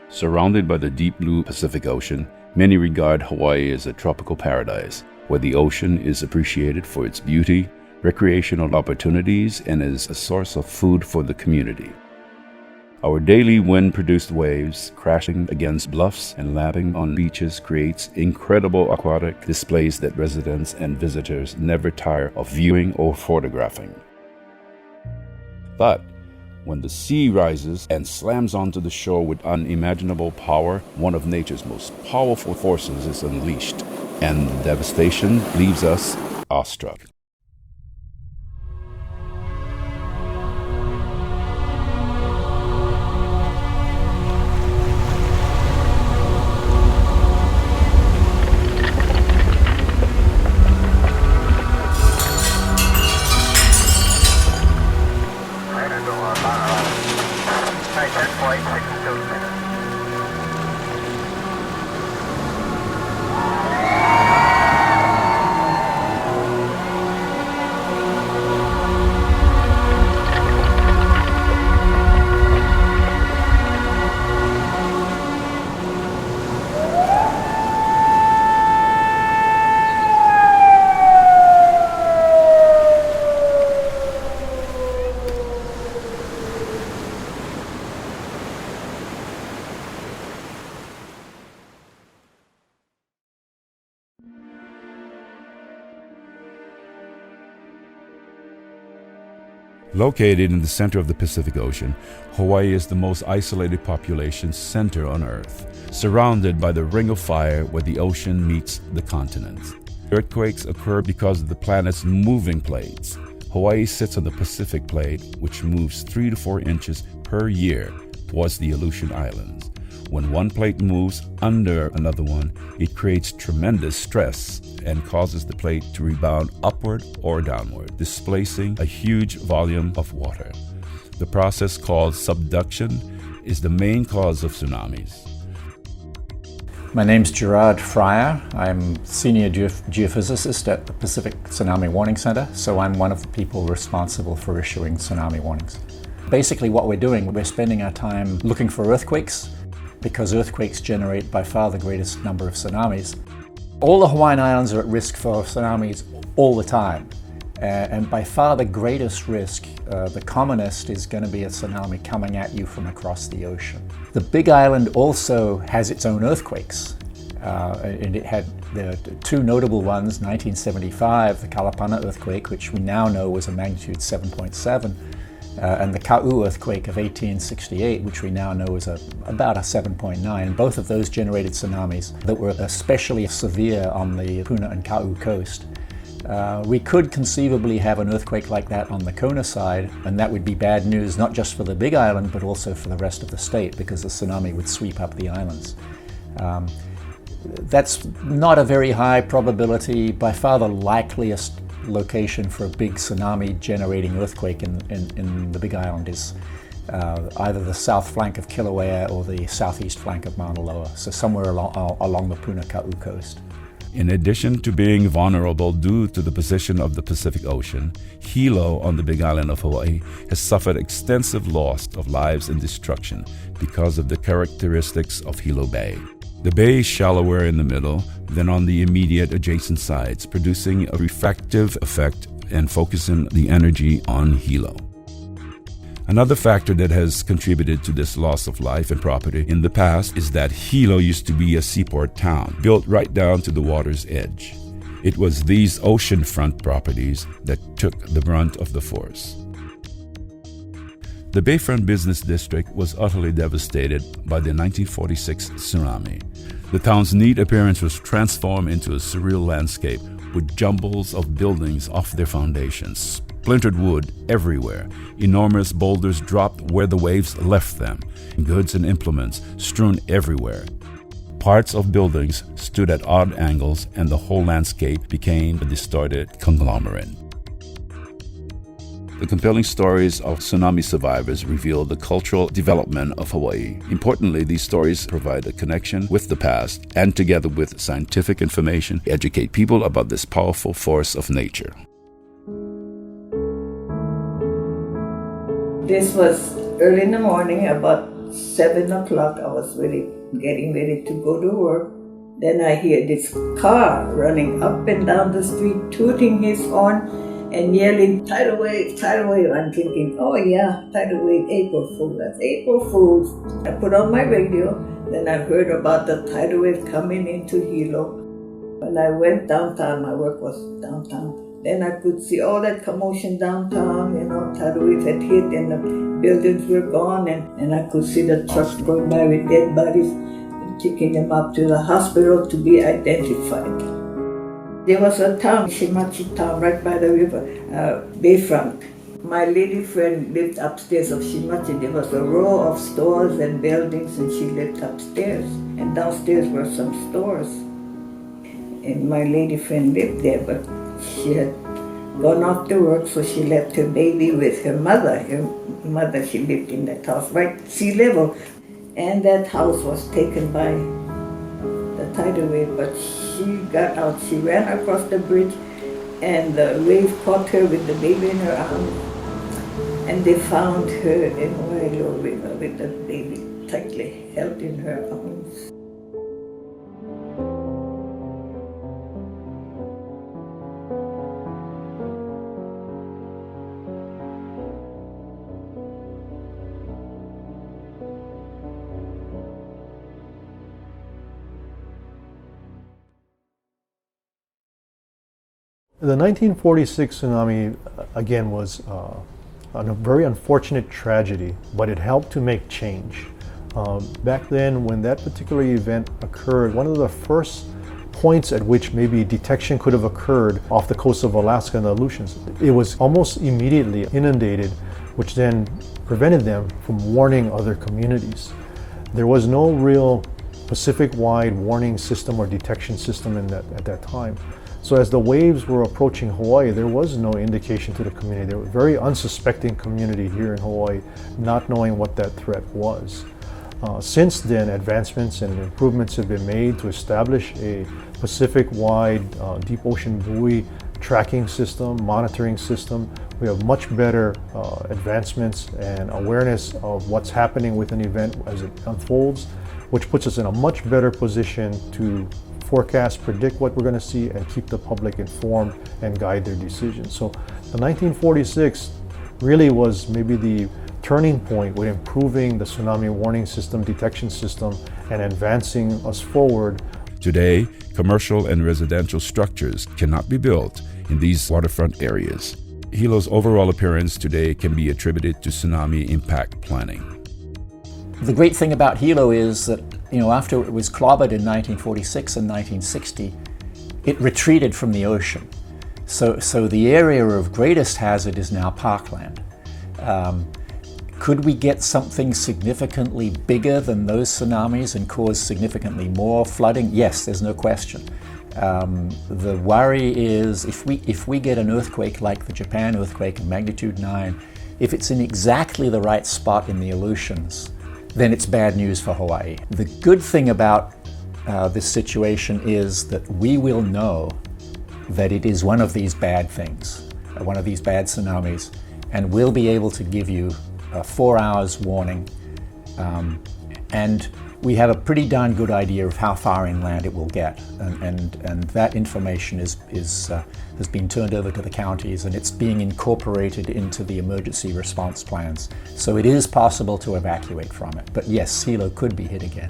Surrounded by the deep blue Pacific Ocean, many regard Hawaii as a tropical paradise, where the ocean is appreciated for its beauty, recreational opportunities, and as a source of food for the community. Our daily wind-produced waves crashing against bluffs and lapping on beaches creates incredible aquatic displays that residents and visitors never tire of viewing or photographing. But when the sea rises and slams onto the shore with unimaginable power, one of nature's most powerful forces is unleashed, and the devastation leaves us awestruck. Located in the center of the Pacific Ocean, Hawaii is the most isolated population center on Earth, surrounded by the Ring of Fire where the ocean meets the continents. Earthquakes occur because of the planet's moving plates. Hawaii sits on the Pacific Plate, which moves 3 to 4 inches per year towards the Aleutian Islands. When one plate moves under another one, it creates tremendous stress and causes the plate to rebound upward or downward, displacing a huge volume of water. The process called subduction is the main cause of tsunamis. My name's Gerard Fryer. I'm senior geophysicist at the Pacific Tsunami Warning Center, so I'm one of the people responsible for issuing tsunami warnings. Basically what we're doing, we're spending our time looking for earthquakes, because earthquakes generate by far the greatest number of tsunamis. All the Hawaiian Islands are at risk for tsunamis all the time. And by far the greatest risk, the commonest, is going to be a tsunami coming at you from across the ocean. The Big Island also has its own earthquakes. And it had the two notable ones, 1975, the Kalapana earthquake, which we now know was a magnitude 7.7, and the Ka'u earthquake of 1868, which we now know is about a 7.9. Both of those generated tsunamis that were especially severe on the Puna and Ka'u coast. We could conceivably have an earthquake like that on the Kona side, and that would be bad news not just for the Big Island but also for the rest of the state, because the tsunami would sweep up the islands. That's not a very high probability. By far the likeliest location for a big tsunami generating earthquake in the Big Island is either the south flank of Kilauea or the southeast flank of Mauna Loa, so somewhere along the Puna Ka'u coast. In addition to being vulnerable due to the position of the Pacific Ocean, Hilo on the Big Island of Hawaii has suffered extensive loss of lives and destruction because of the characteristics of Hilo Bay. The bay is shallower in the middle than on the immediate adjacent sides, producing a refractive effect and focusing the energy on Hilo. Another factor that has contributed to this loss of life and property in the past is that Hilo used to be a seaport town, built right down to the water's edge. It was these oceanfront properties that took the brunt of the force. The Bayfront Business District was utterly devastated by the 1946 tsunami. The town's neat appearance was transformed into a surreal landscape with jumbles of buildings off their foundations, splintered wood everywhere, enormous boulders dropped where the waves left them, goods and implements strewn everywhere. Parts of buildings stood at odd angles, and the whole landscape became a distorted conglomerate. The compelling stories of tsunami survivors reveal the cultural development of Hawaii. Importantly, these stories provide a connection with the past and, together with scientific information, educate people about this powerful force of nature. This was early in the morning, about about 7 o'clock, I was getting ready to go to work. Then I hear this car running up and down the street, tooting his horn and yelling, tidal wave, tidal wave. I'm thinking, oh yeah, tidal wave, April Fool, that's April Fools. I put on my radio, then I heard about the tidal wave coming into Hilo. When I went downtown, my work was downtown, then I could see all that commotion downtown, tidal wave had hit and the buildings were gone, and I could see the trucks going by with dead bodies and taking them up to the hospital to be identified. There was a town, Shimachi town, right by the river, Bayfront. My lady friend lived upstairs of Shimachi. There was a row of stores and buildings, and she lived upstairs. And downstairs were some stores. And my lady friend lived there, but she had gone off to work, so she left her baby with her mother. Her mother, she lived in that house, right sea level. And that house was taken by the tidal wave, but she got out. She ran across the bridge, and the wave caught her with the baby in her arms. And they found her in Hilo River with the baby tightly held in her arms. The 1946 tsunami, again, was a very unfortunate tragedy, but it helped to make change. Back then, when that particular event occurred, one of the first points at which maybe detection could have occurred off the coast of Alaska and the Aleutians, it was almost immediately inundated, which then prevented them from warning other communities. There was no real Pacific-wide warning system or detection system at that time. So as the waves were approaching Hawaii, there was no indication to the community. There was a very unsuspecting community here in Hawaii, not knowing what that threat was. Since then, advancements and improvements have been made to establish a Pacific-wide deep ocean buoy tracking system, monitoring system. We have much better advancements and awareness of what's happening with an event as it unfolds, which puts us in a much better position to forecast, predict what we're going to see, and keep the public informed and guide their decisions. So the 1946 really was maybe the turning point with improving the tsunami warning system, detection system, and advancing us forward. Today, commercial and residential structures cannot be built in these waterfront areas. Hilo's overall appearance today can be attributed to tsunami impact planning. The great thing about Hilo is that, after it was clobbered in 1946 and 1960, it retreated from the ocean. So the area of greatest hazard is now parkland. Could we get something significantly bigger than those tsunamis and cause significantly more flooding? Yes, there's no question. The worry is if we get an earthquake like the Japan earthquake of magnitude 9, if it's in exactly the right spot in the Aleutians, then it's bad news for Hawaii. The good thing about this situation is that we will know that it is one of these bad things, one of these bad tsunamis, and we'll be able to give you 4 hours warning. And we have a pretty darn good idea of how far inland it will get, and that information has been turned over to the counties, and it's being incorporated into the emergency response plans. So it is possible to evacuate from it. But yes, Hilo could be hit again.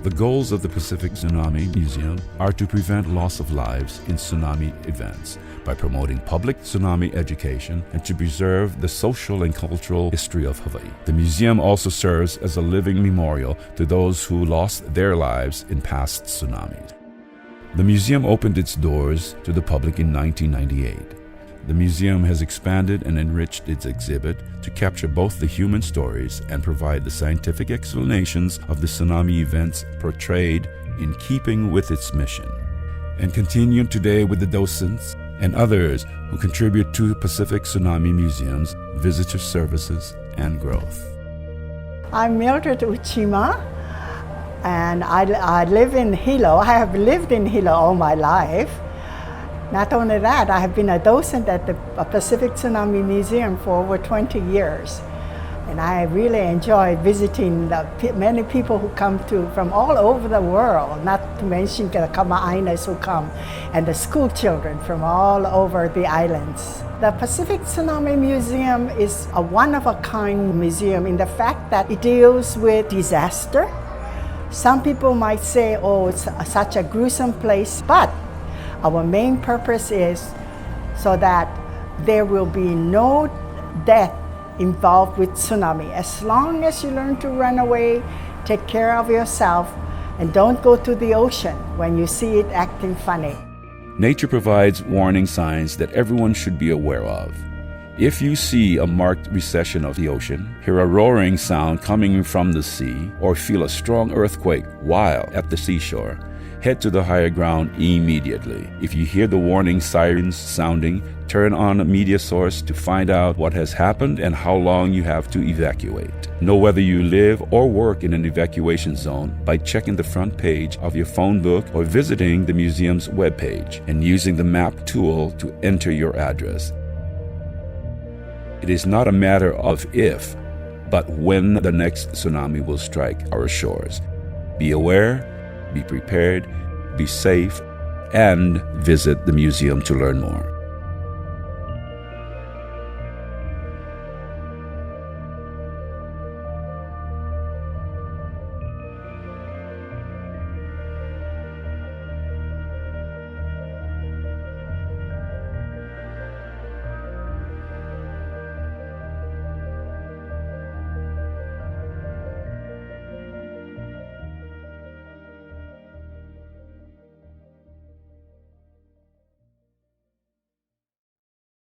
The goals of the Pacific Tsunami Museum are to prevent loss of lives in tsunami events by promoting public tsunami education and to preserve the social and cultural history of Hawaii. The museum also serves as a living memorial to those who lost their lives in past tsunamis. The museum opened its doors to the public in 1998. The museum has expanded and enriched its exhibit to capture both the human stories and provide the scientific explanations of the tsunami events portrayed in keeping with its mission. And continue today with the docents and others who contribute to Pacific Tsunami Museum's visitor services and growth. I'm Mildred Uchima, and I live in Hilo. I have lived in Hilo all my life. Not only that, I have been a docent at the Pacific Tsunami Museum for over 20 years. And I really enjoy visiting many people who come from all over the world, not to mention the Kama'ainas who come, and the school children from all over the islands. The Pacific Tsunami Museum is a one-of-a-kind museum in the fact that it deals with disaster. Some people might say, oh, it's such a gruesome place, but our main purpose is so that there will be no death involved with tsunami. As long as you learn to run away, take care of yourself, and don't go to the ocean when you see it acting funny. Nature provides warning signs that everyone should be aware of. If you see a marked recession of the ocean, hear a roaring sound coming from the sea, or feel a strong earthquake while at the seashore, head to the higher ground immediately. If you hear the warning sirens sounding, turn on a media source to find out what has happened and how long you have to evacuate. Know whether you live or work in an evacuation zone by checking the front page of your phone book or visiting the museum's webpage and using the map tool to enter your address. It is not a matter of if, but when the next tsunami will strike our shores. Be aware, be prepared, be safe, and visit the museum to learn more.